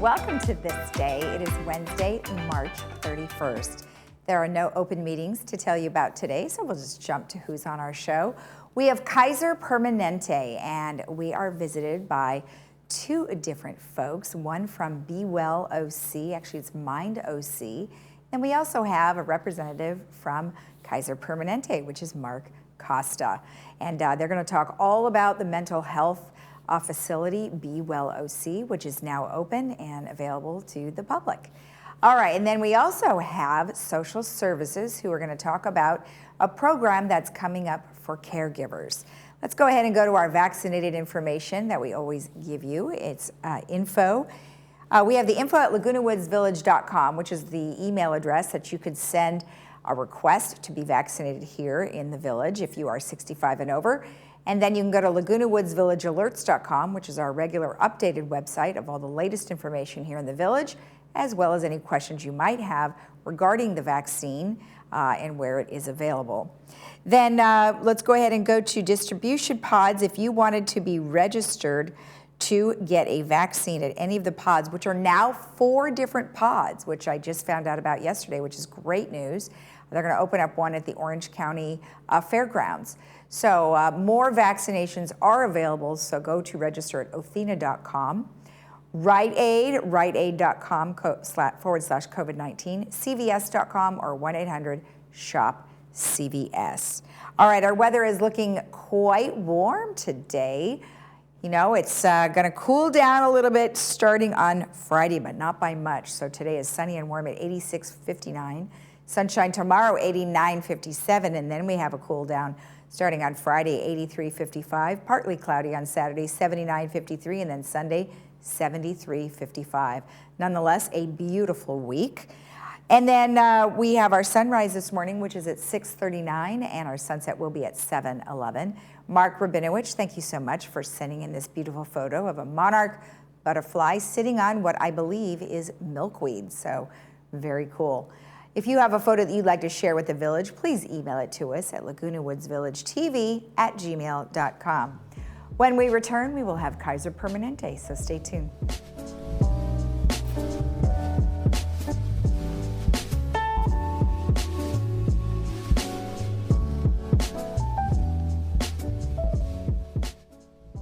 Welcome to This Day. It is Wednesday, March 31st. There are no open meetings to tell you about today, so we'll just jump to who's on our show. We have Kaiser Permanente, and we are visited by two different folks, one from Be Well OC, actually it's Mind OC, and we also have a representative from Kaiser Permanente, which is Mark Costa. And they're going to talk all about the mental health facility, Be Well OC, which is now open and available to the public. All right, and then we also have social services who are going to talk about a program that's coming up for caregivers. Let's go ahead and go to our vaccinated information that we always give you. It's info. We have the info at lagunawoodsvillage.com, which is the email address that you could send a request to be vaccinated here in the village if you are 65 and over. And then you can go to lagunawoodsvillagealerts.com, which is our regular updated website of all the latest information here in the village, as well as any questions you might have regarding the vaccine and where it is available. Then let's go ahead and go to distribution pods. If you wanted to be registered to get a vaccine at any of the pods, which are now 4 different pods, which I just found out about yesterday, which is great news. They're going to open up one at the Orange County Fairgrounds. So more vaccinations are available, so go to register at othina.com. Rite Aid, riteaid.com /COVID-19, CVS.com, or 1-800-SHOP-CVS. All right, our weather is looking quite warm today. You know, it's going to cool down a little bit starting on Friday, but not by much. So today is sunny and warm at 86.59. Sunshine tomorrow, 89.57, and then we have a cool down starting on Friday, 83.55. Partly cloudy on Saturday, 79.53, and then Sunday, 73.55. Nonetheless, a beautiful week. And then we have our sunrise this morning, which is at 6:39, and our sunset will be at 7:11. Mark Rabinowitz, thank you so much for sending in this beautiful photo of a monarch butterfly sitting on what I believe is milkweed. So very cool. If you have a photo that you'd like to share with the village, please email it to us at lagunawoodsvillagetv@gmail.com. When we return, we will have Kaiser Permanente, so stay tuned.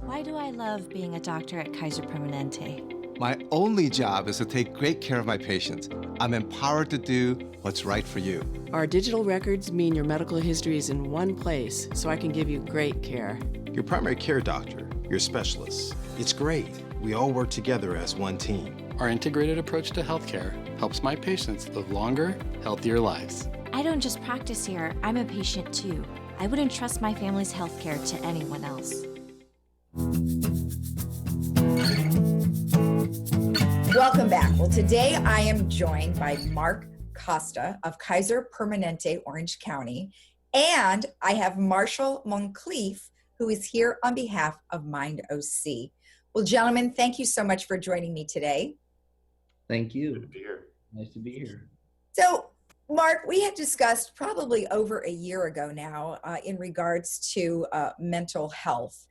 Why do I love being a doctor at Kaiser Permanente? My only job is to take great care of my patients. I'm empowered to do what's right for you. Our digital records mean your medical history is in one place, so I can give you great care. Your primary care doctor, your specialist. It's great. We all work together as one team. Our integrated approach to healthcare helps my patients live longer, healthier lives. I don't just practice here, I'm a patient too. I wouldn't trust my family's healthcare to anyone else. Welcome back. Well, today I am joined by Mark Costa of Kaiser Permanente, Orange County, and I have Marshall Moncrief, who is here on behalf of Mind OC. Well, gentlemen, thank you so much for joining me today. Thank you. Good to be here. Nice to be here. So, Mark, we had discussed probably over a year ago now in regards to mental health.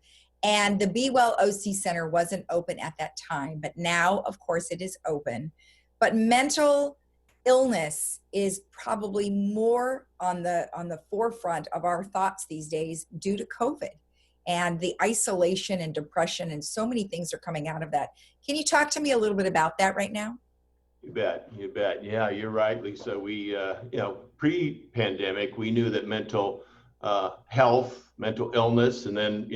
And the Be Well OC Center wasn't open at that time, but now, of course, it is open. But mental illness is probably more on the forefront of our thoughts these days due to COVID and the isolation and depression, and so many things are coming out of that. Can you talk to me a little bit about that right now? You bet. Yeah, you're right, Lisa. We, pre-pandemic, we knew that mental health, mental illness, and then,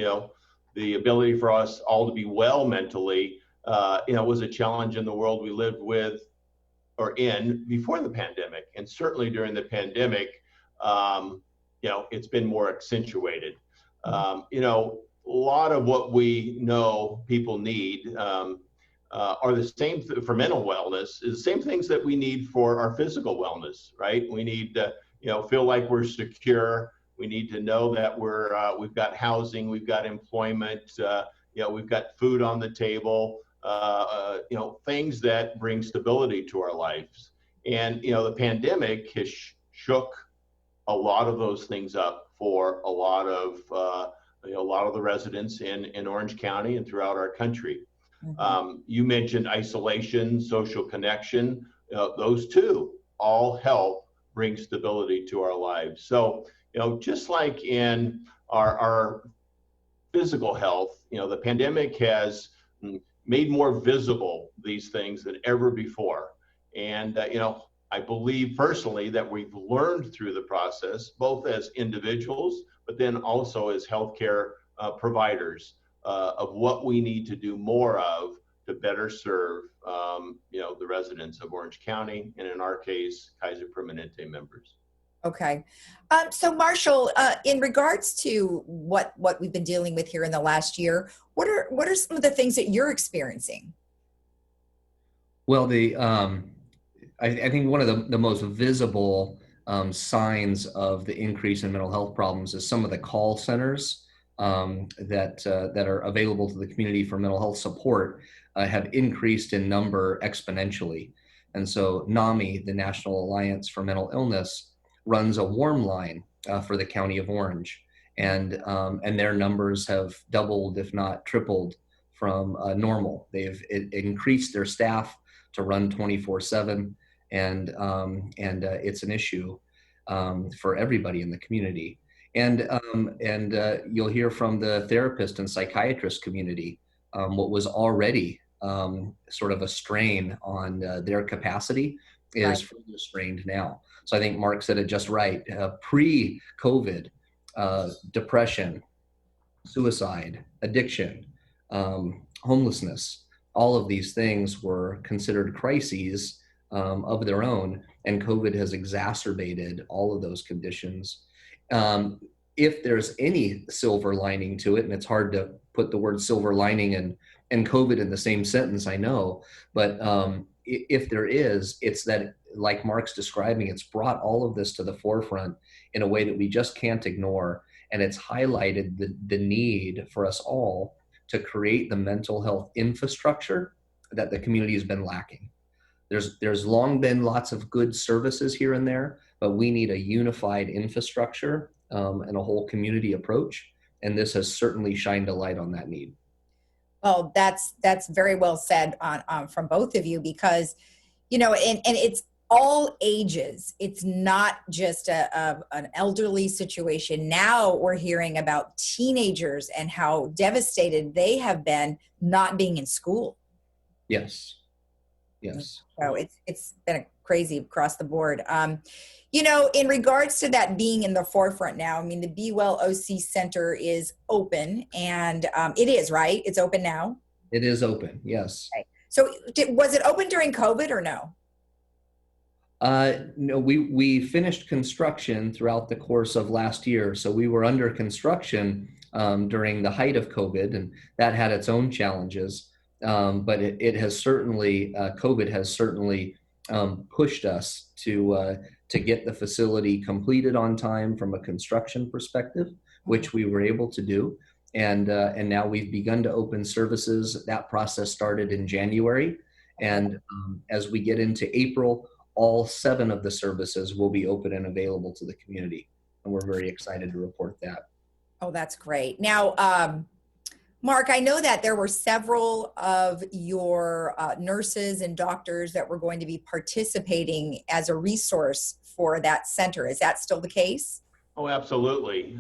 the ability for us all to be well mentally, was a challenge in the world we lived with or in before the pandemic. And certainly during the pandemic, it's been more accentuated. A lot of what we know people need are the same for mental wellness, is the same things that we need for our physical wellness, right? We need to, feel like we're secure. We need to know that we've got housing, we've got employment, we've got food on the table, things that bring stability to our lives. And, the pandemic has shook a lot of those things up for a lot of the residents in Orange County and throughout our country. You mentioned isolation, social connection. Those two all help bring stability to our lives. So, just like in our physical health, the pandemic has made more visible these things than ever before. And, I believe personally that we've learned through the process, both as individuals, but then also as healthcare providers, of what we need to do more of to better serve, the residents of Orange County, and in our case, Kaiser Permanente members. Okay. So Marshall, in regards to what we've been dealing with here in the last year, what are some of the things that you're experiencing? Well, I think one of the most visible signs of the increase in mental health problems is some of the call centers that are available to the community for mental health support have increased in number exponentially. And so NAMI, the National Alliance for Mental Illness, runs a warm line for the County of Orange, and their numbers have doubled, if not tripled, from normal. They've increased their staff to run 24/7, and it's an issue for everybody in the community. And you'll hear from the therapist and psychiatrist community what was already sort of a strain on their capacity is further strained now. So I think Mark said it just right. Pre-COVID, depression, suicide, addiction, homelessness, all of these things were considered crises of their own, and COVID has exacerbated all of those conditions. If there's any silver lining to it, and it's hard to put the word silver lining and COVID in the same sentence, I know, but if there is, it's that, like Mark's describing, it's brought all of this to the forefront in a way that we just can't ignore. And it's highlighted the need for us all to create the mental health infrastructure that the community has been lacking. There's long been lots of good services here and there, but we need a unified infrastructure and a whole community approach. And this has certainly shined a light on that need. Well, that's very well said from both of you, because, and it's all ages. It's not just an elderly situation. Now we're hearing about teenagers and how devastated they have been not being in school. Yes. So it's been crazy across the board. In regards to that being in the forefront now, I mean, the Be Well OC Center is open, and it is, right? It's open now? It is open, yes. Okay. So was it open during COVID or no? No, we finished construction throughout the course of last year. So we were under construction during the height of COVID, and that had its own challenges. But it has certainly, COVID has certainly pushed us to get the facility completed on time from a construction perspective, which we were able to do. And now we've begun to open services. That process started in January. And as we get into April, all 7 of the services will be open and available to the community. And we're very excited to report that. Oh, that's great. Now, Mark, I know that there were several of your nurses and doctors that were going to be participating as a resource for that center. Is that still the case? Oh, absolutely.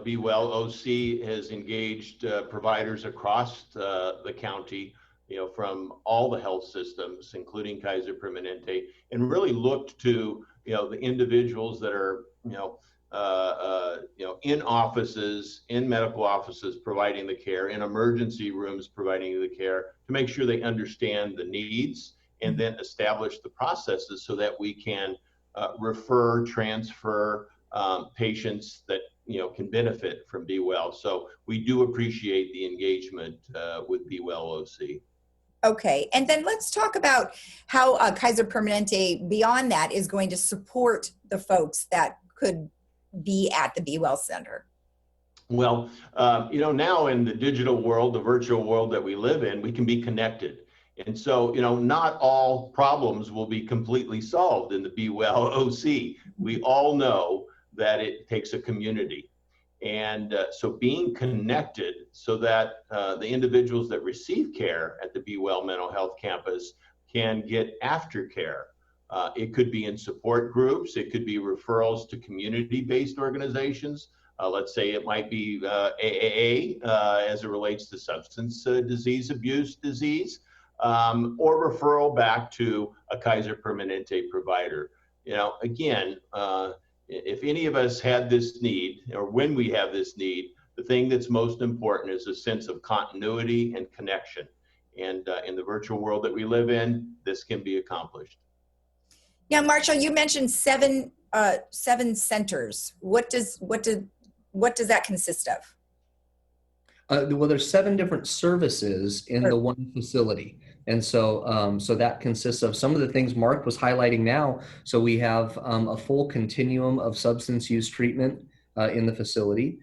Be Well OC has engaged providers across the county, from all the health systems, including Kaiser Permanente, and really looked to, the individuals that are, in offices, in medical offices, providing the care, in emergency rooms, providing the care, to make sure they understand the needs, and then establish the processes so that we can refer, transfer patients that, can benefit from Be Well. So we do appreciate the engagement with Be Well OC. Okay, and then let's talk about how Kaiser Permanente, beyond that, is going to support the folks that could be at the Be Well Center. Well, now in the digital world, the virtual world that we live in, we can be connected. And so, not all problems will be completely solved in the Be Well OC. We all know that it takes a community. And so being connected so that the individuals that receive care at the Be Well Mental Health Campus can get aftercare. It could be in support groups. It could be referrals to community-based organizations. Let's say it might be AAA as it relates to substance abuse disease, or referral back to a Kaiser Permanente provider. You know, again, if any of us had this need, or when we have this need, the thing that's most important is a sense of continuity and connection. And in the virtual world that we live in, this can be accomplished. Yeah, Marshall, you mentioned seven centers. What does that consist of? Well, there's 7 different services in the one facility. And so, so that consists of some of the things Mark was highlighting now. So we have a full continuum of substance use treatment in the facility,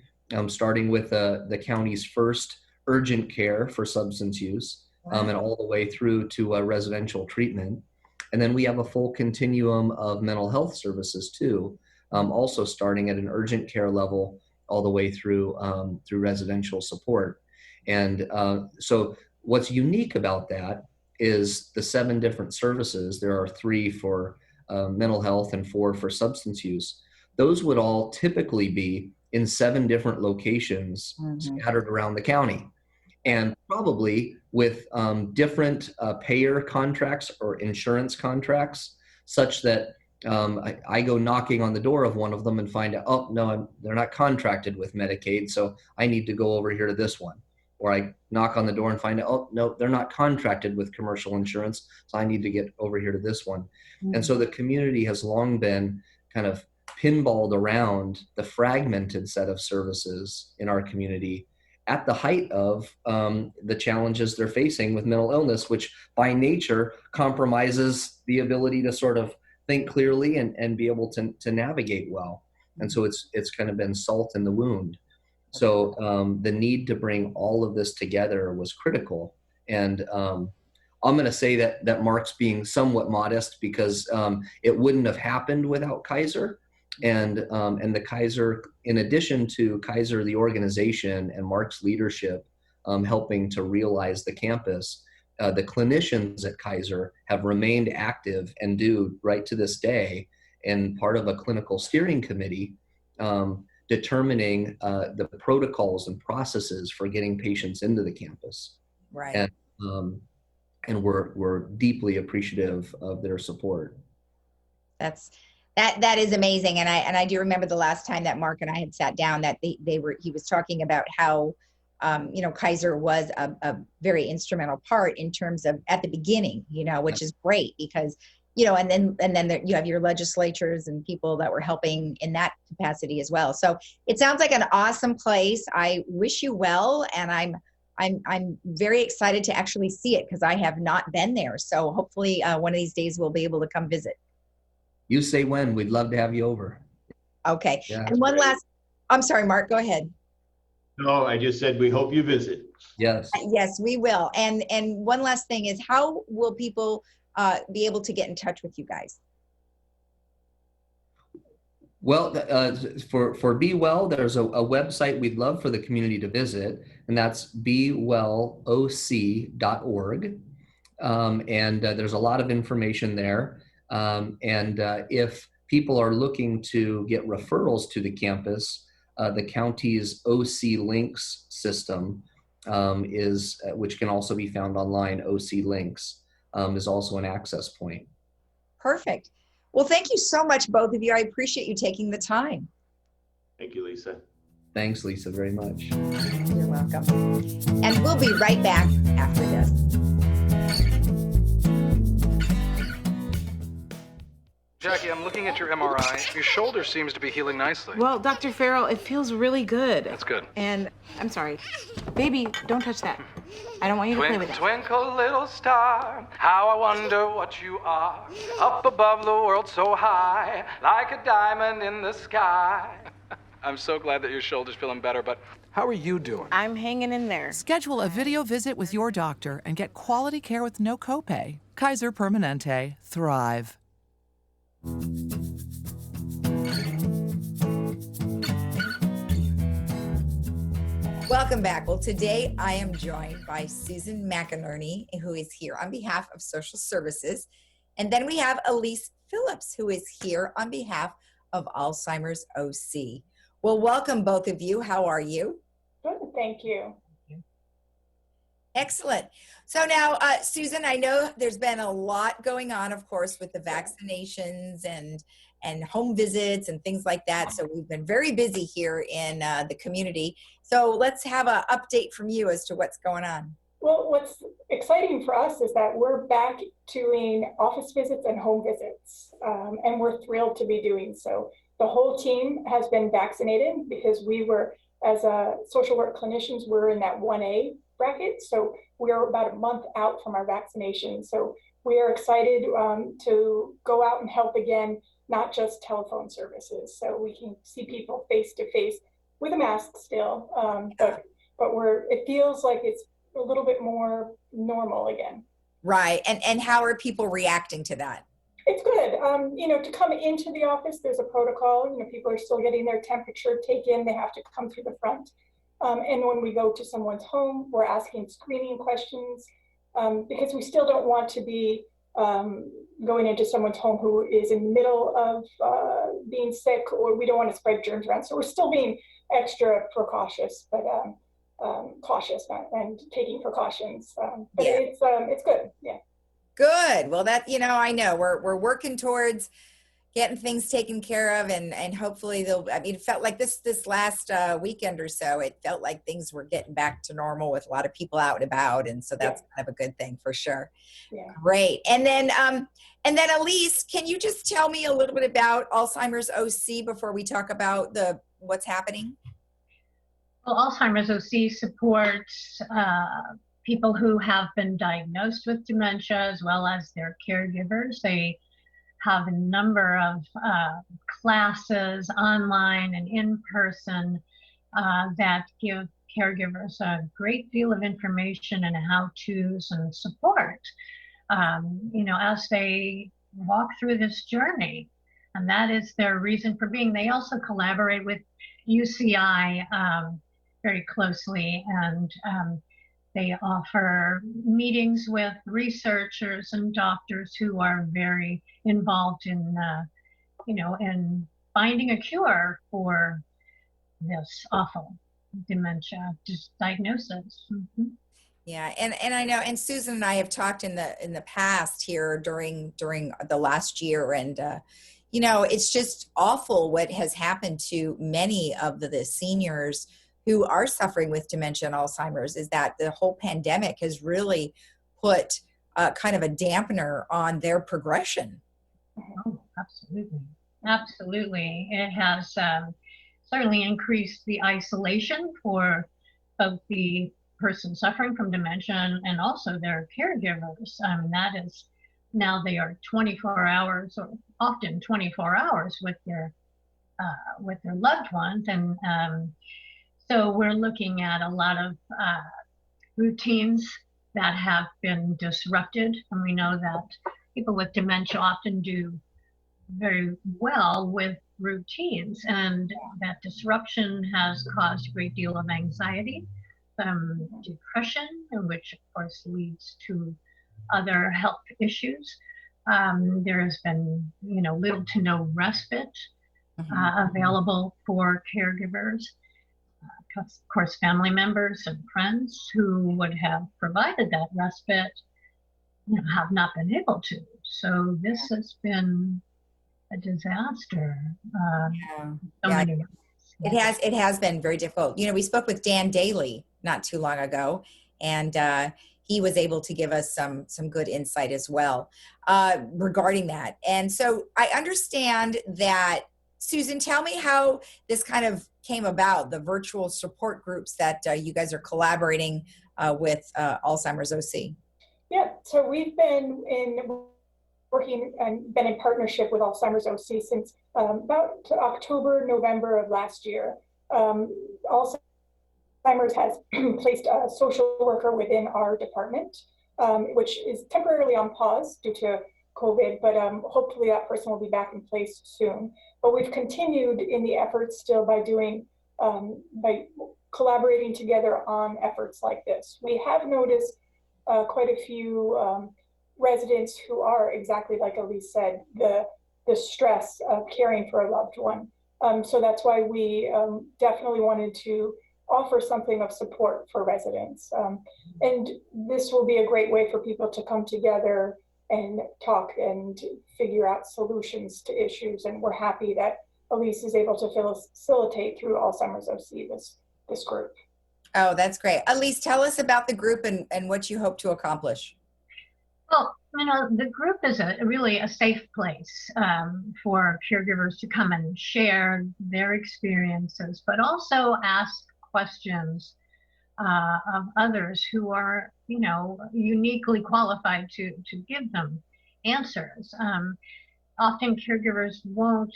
starting with the county's first urgent care for substance use, and all the way through to residential treatment. And then we have a full continuum of mental health services too, also starting at an urgent care level all the way through residential support. And so what's unique about that is the 7 different services. There are 3 for mental health and 4 for substance use. Those would all typically be in 7 different locations scattered around the county, and probably with different payer contracts or insurance contracts, such that I go knocking on the door of one of them and find out, oh, no, they're not contracted with Medicaid, so I need to go over here to this one. Or I knock on the door and find out, oh, no, they're not contracted with commercial insurance, so I need to get over here to this one. And so the community has long been kind of pinballed around the fragmented set of services in our community at the height of the challenges they're facing with mental illness, which by nature compromises the ability to sort of think clearly and be able to navigate well. And so it's kind of been salt in the wound. So the need to bring all of this together was critical. And I'm going to say that Mark's being somewhat modest, because it wouldn't have happened without Kaiser. And the Kaiser, in addition to Kaiser, the organization, and Mark's leadership helping to realize the campus, the clinicians at Kaiser have remained active and do right to this day, and part of a clinical steering committee determining the protocols and processes for getting patients into the campus. Right. And we're deeply appreciative of their support. That is amazing. And I do remember the last time that Mark and I had sat down, that he was talking about how Kaiser was a very instrumental part in terms of at the beginning, which is great, because and then you have your legislatures and people that were helping in that capacity as well. So it sounds like an awesome place. I wish you well, and I'm very excited to actually see it, because I have not been there. So hopefully one of these days we'll be able to come visit. You say when. We'd love to have you over. Okay. Yeah, and one last, I'm sorry, Mark, go ahead. No, I just said we hope you visit. Yes. Yes, we will. And one last thing is, how will people be able to get in touch with you guys? Well, for Be Well, there's a website we'd love for the community to visit, and that's bewelloc.org. And there's a lot of information there. And if people are looking to get referrals to the campus, the county's OC Links system which can also be found online, OC Links, is also an access point. Perfect. Well, thank you so much, both of you. I appreciate you taking the time. Thank you, Lisa. Thanks, Lisa, very much. You're welcome. And we'll be right back after this. Jackie, I'm looking at your MRI. Your shoulder seems to be healing nicely. Well, Dr. Farrell, it feels really good. That's good. And I'm sorry. Baby, don't touch that. I don't want you to play with it. Twinkle, little star, how I wonder what you are. Up above the world so high, like a diamond in the sky. I'm so glad that your shoulder's feeling better, but how are you doing? I'm hanging in there. Schedule a video visit with your doctor and get quality care with no copay. Kaiser Permanente. Thrive. Welcome back. Well, today I am joined by Susan McInerney, who is here on behalf of Social Services. And then we have Elise Phillips, who is here on behalf of Alzheimer's OC. Well, welcome both of you. How are you? Good, thank you. Excellent. So now, Susan, I know there's been a lot going on, of course, with the vaccinations and home visits and things like that. So we've been very busy here in the community. So let's have an update from you as to what's going on. Well, what's exciting for us is that we're back doing office visits and home visits, and we're thrilled to be doing so. The whole team has been vaccinated because we were, as social work clinicians, we're in that 1A bracket. So we are about a month out from our vaccination. So we are excited to go out and help again, not just telephone services. So we can see people face to face with a mask still, but it feels like it's a little bit more normal again. Right, and how are people reacting to that? It's good. To come into the office, there's a protocol. People are still getting their temperature taken. They have to come through the front. And when we go to someone's home, we're asking screening questions because we still don't want to be going into someone's home who is in the middle of being sick, or we don't want to spread germs around. So we're still being extra precautious, but cautious and taking precautions. But yeah. It's good. Yeah. Good. Well, that, I know we're working towards getting things taken care of, and hopefully it felt like this last weekend or so, it felt like things were getting back to normal with a lot of people out and about. And so that's kind of a good thing for sure. Yeah. Great. And then Elise, can you just tell me a little bit about Alzheimer's OC before we talk about what's happening? Well, Alzheimer's OC supports people who have been diagnosed with dementia as well as their caregivers. They have a number of classes online and in person that give caregivers a great deal of information and how-tos and support, as they walk through this journey. And that is their reason for being. They also collaborate with UCI very closely, and they offer meetings with researchers and doctors who are very involved in, in finding a cure for this awful dementia diagnosis. Mm-hmm. Yeah, and I know, and Susan and I have talked in the past here during the last year, and it's just awful what has happened to many of the seniors who are suffering with dementia and Alzheimer's, is that the whole pandemic has really put kind of a dampener on their progression. Oh, absolutely. Absolutely. It has certainly increased the isolation for both the person suffering from dementia and also their caregivers. That is, now they are 24 hours or often 24 hours with their loved ones. And so we're looking at a lot of routines that have been disrupted. And we know that people with dementia often do very well with routines, and that disruption has caused a great deal of anxiety, depression, which of course leads to other health issues. There has been, little to no respite available for caregivers. Of course, family members and friends who would have provided that respite have not been able to. So this has been a disaster. It has been very difficult. We spoke with Dan Daly not too long ago, and he was able to give us some good insight as well regarding that. And so I understand that, Susan, tell me how this kind of came about, the virtual support groups that you guys are collaborating with Alzheimer's OC. Yeah, so we've been working and been in partnership with Alzheimer's OC since about October, November of last year. Alzheimer's has placed a social worker within our department, which is temporarily on pause due to COVID, but hopefully that person will be back in place soon. But we've continued in the efforts still by doing, by collaborating together on efforts like this. We have noticed quite a few residents who are exactly like Elise said, the stress of caring for a loved one. So that's why we definitely wanted to offer something of support for residents. And this will be a great way for people to come together and talk and figure out solutions to issues. And we're happy that Elise is able to facilitate through Alzheimer's OC this group. Oh, that's great. Elise, tell us about the group and what you hope to accomplish. Well, the group is really a safe place for caregivers to come and share their experiences, but also ask questions of others who are, uniquely qualified to give them answers. Often caregivers won't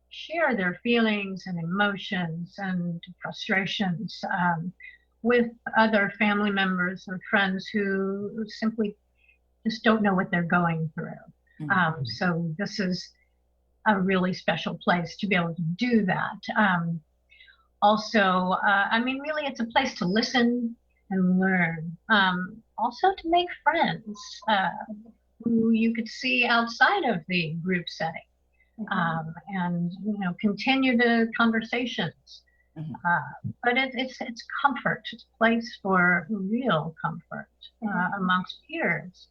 share their feelings and emotions and frustrations with other family members or friends who simply just don't know what they're going through. So this is a really special place to be able to do that. Also, really it's a place to listen and learn. Also to make friends who you could see outside of the group setting. And continue the conversations. But it's comfort. It's a place for real comfort amongst peers.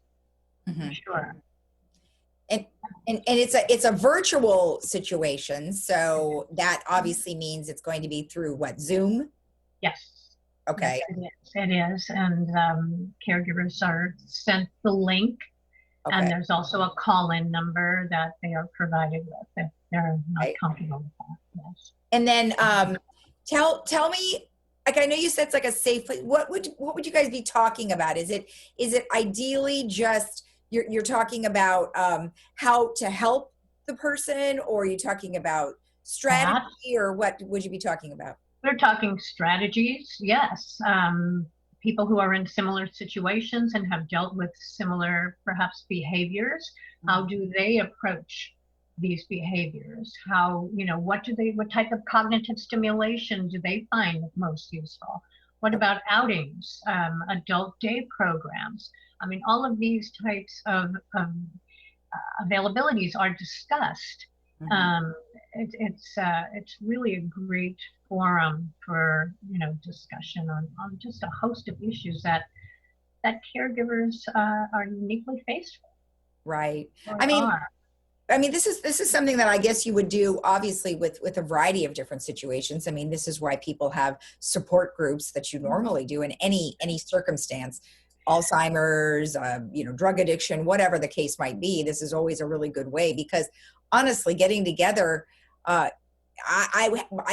For sure. And it's a virtual situation, so that obviously means it's going to be through what, Zoom? Yes. Okay. Yes, it is. And caregivers are sent the link. Okay. And there's also a call-in number that they are provided with if they're not comfortable with that. Yes. And then tell me, like, I know you said it's like a safe place. What would you guys be talking about? Is it ideally just you're talking about how to help the person, or are you talking about strategy, or what would you be talking about? We're talking strategies, yes. People who are in similar situations and have dealt with similar, perhaps, behaviors. How do they approach these behaviors? How, what type of cognitive stimulation do they find most useful? What about outings, adult day programs? All of these types of availabilities are discussed. It's really a great forum for discussion on just a host of issues that caregivers are uniquely faced with. Right. This is something that I guess you would do obviously with a variety of different situations. This is why people have support groups that you normally do in any circumstance. Alzheimer's, drug addiction, whatever the case might be. This is always a really good way, because honestly, getting together, I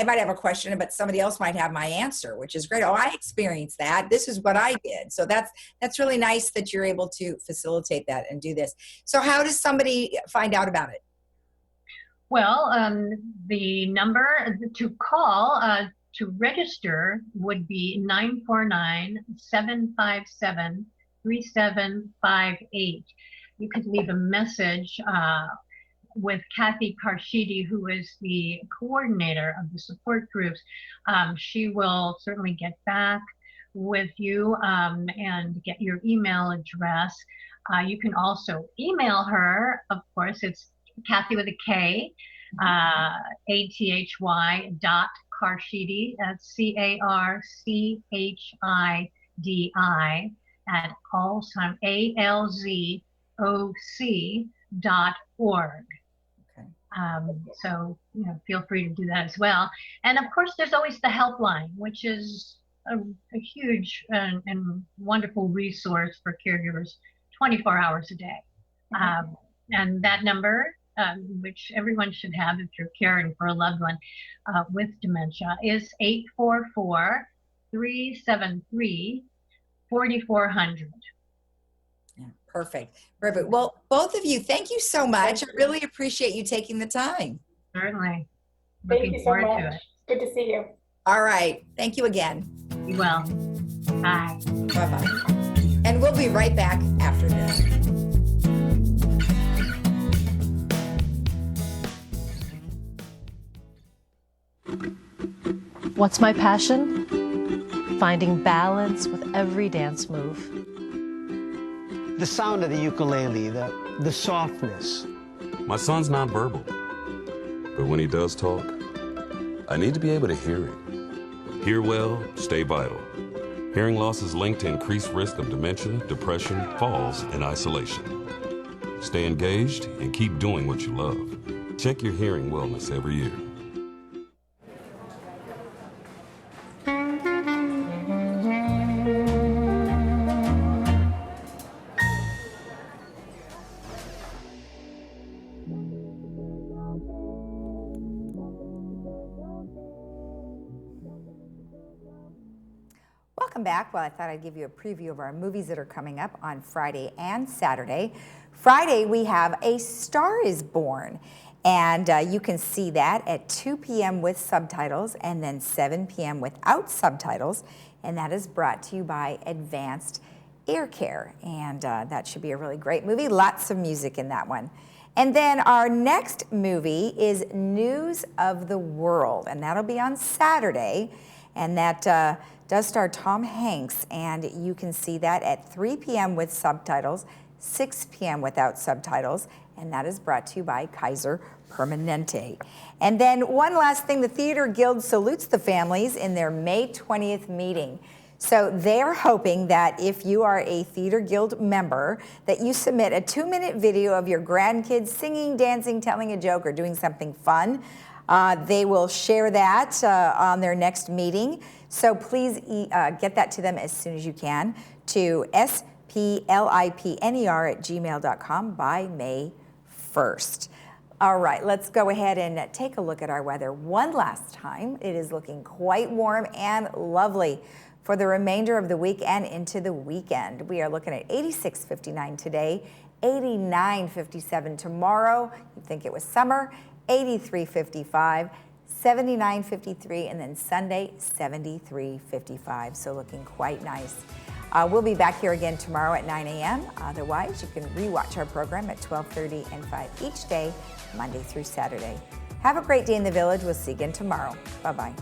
might have a question, but somebody else might have my answer, which is great. Oh, I experienced that. This is what I did. So that's really nice that you're able to facilitate that and do this. So how does somebody find out about it? Well, the number to call to register would be 949-757-3758. You could leave a message with Kathy Karshidi, who is the coordinator of the support groups. She will certainly get back with you and get your email address. You can also email her, of course. It's Kathy with a K, ATHY.Karshidi, that's CARCHIDI at ALZOC.org. So, feel free to do that as well. And of course, there's always the helpline, which is a huge and wonderful resource for caregivers 24 hours a day. And that number, which everyone should have if you're caring for a loved one with dementia, is 844-373-4400. Perfect. Well, both of you, thank you so much. I really appreciate you taking the time. Certainly. Thank you so much. Good to see you. All right. Thank you again. Be well. Bye. Bye-bye. And we'll be right back after this. What's my passion? finding balance with every dance move. The sound of the ukulele, the softness. My son's nonverbal, but when he does talk, I need to be able to hear it. Hear well, stay vital. Hearing loss is linked to increased risk of dementia, depression, falls, and isolation. Stay engaged and keep doing what you love. Check your hearing wellness every year. Welcome back. Well, I thought I'd give you a preview of our movies that are coming up on Friday and Saturday. Friday, we have A Star is Born, and you can see that at 2 p.m. with subtitles and then 7 p.m. without subtitles, and that is brought to you by Advanced Ear Care, and that should be a really great movie. Lots of music in that one. And then our next movie is News of the World, and that'll be on Saturday, and that does star Tom Hanks, and you can see that at 3 p.m. with subtitles, 6 p.m. without subtitles, and that is brought to you by Kaiser Permanente. And then one last thing, the Theater Guild salutes the families in their May 20th meeting. So they're hoping that if you are a Theater Guild member, that you submit a 2-minute video of your grandkids singing, dancing, telling a joke, or doing something fun. They will share that on their next meeting. So please get that to them as soon as you can to splipner@gmail.com by May 1st. All right, let's go ahead and take a look at our weather one last time. It is looking quite warm and lovely for the remainder of the week and into the weekend. We are looking at 86.59 today, 89.57 tomorrow. You'd think it was summer, 83.55. 79.53, and then Sunday, 73.55. So looking quite nice. We'll be back here again tomorrow at 9 a.m. Otherwise, you can rewatch our program at 12:30 and 5 each day, Monday through Saturday. Have a great day in the Village. We'll see you again tomorrow. Bye-bye.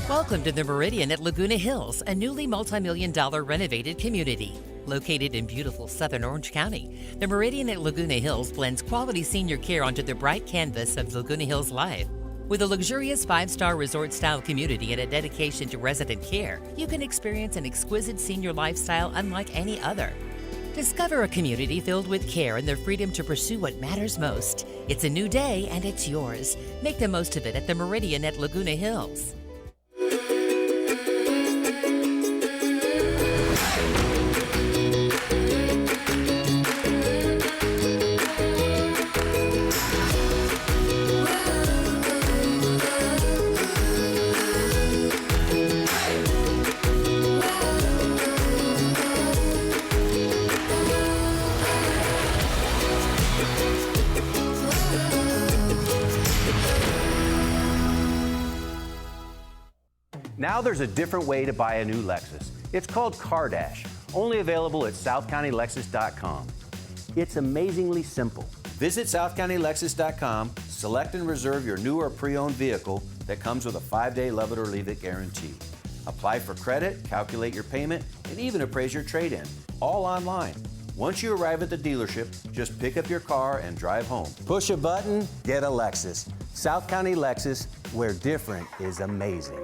Welcome to the Meridian at Laguna Hills, a newly multi-million-dollar renovated community. Located in beautiful southern Orange County, the Meridian at Laguna Hills blends quality senior care onto the bright canvas of Laguna Hills Life. With a luxurious 5-star resort-style community and a dedication to resident care, you can experience an exquisite senior lifestyle unlike any other. Discover a community filled with care and the freedom to pursue what matters most. It's a new day and it's yours. Make the most of it at the Meridian at Laguna Hills. Now there's a different way to buy a new Lexus. It's called CarDash, only available at southcountylexus.com. It's amazingly simple. Visit southcountylexus.com, select and reserve your new or pre-owned vehicle that comes with a 5-day love it or leave it guarantee. Apply for credit, calculate your payment, and even appraise your trade-in, all online. Once you arrive at the dealership, just pick up your car and drive home. Push a button, get a Lexus. South County Lexus, where different is amazing.